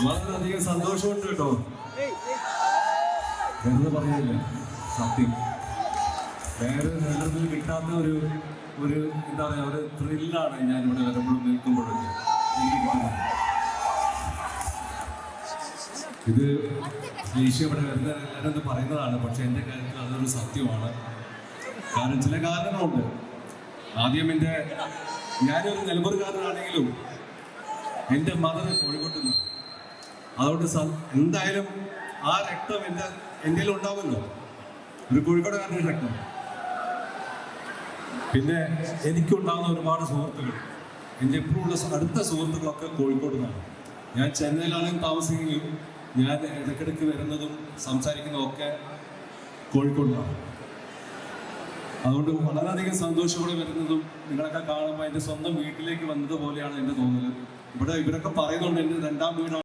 വളരെയധികം സന്തോഷമുണ്ട് കേട്ടോ. എന്ന് പറഞ്ഞില്ല സത്യം, വേറെ നേതൃത്വത്തിൽ കിട്ടാത്ത ഒരു എന്താ പറയുക, ഒരു ത്രില്ലാണ് ഞാൻ ഇവിടെ വരുമ്പോഴും നിൽക്കുമ്പോഴൊക്കെ എനിക്ക് കിട്ടുന്നത്. ഇത് ദേശീയ ഇവിടെ വരുന്ന എല്ലാവരും പറയുന്നതാണ്, പക്ഷെ എൻ്റെ കാര്യത്തിൽ അതൊരു സത്യമാണ്. കാരണം ചില കാരണങ്ങളുണ്ട്. ആദ്യം ഞാനൊരു നിലമ്പൂർക്കാരനാണെങ്കിലും എൻ്റെ മദർ കോഴിക്കോട്ട് നിന്ന്, അതുകൊണ്ട് എന്തായാലും ആ രക്തം എൻ്റെ ഉണ്ടാവുമല്ലോ, ഒരു കോഴിക്കോടുകാരൻ്റെ രക്തം. പിന്നെ എനിക്കുണ്ടാകുന്ന ഒരുപാട് സുഹൃത്തുക്കൾ, എൻ്റെ എപ്പോഴുള്ള അടുത്ത സുഹൃത്തുക്കളൊക്കെ കോഴിക്കോട് നിന്നാണ്. ഞാൻ ചെന്നൈയിലാണെങ്കിൽ താമസിക്കുകയും ഞാൻ ഇടയ്ക്കിടയ്ക്ക് വരുന്നതും സംസാരിക്കുന്നതും ഒക്കെ കോഴിക്കോടിലാണ്. അതുകൊണ്ട് വളരെയധികം സന്തോഷത്തോടെ വരുന്നതും നിങ്ങളൊക്കെ കാണുമ്പോൾ എൻ്റെ സ്വന്തം വീട്ടിലേക്ക് വന്നതുപോലെയാണ് എൻ്റെ തോന്നൽ. ഇവരൊക്കെ പറയുന്നുണ്ട് എൻ്റെ രണ്ടാം വീടാണ്.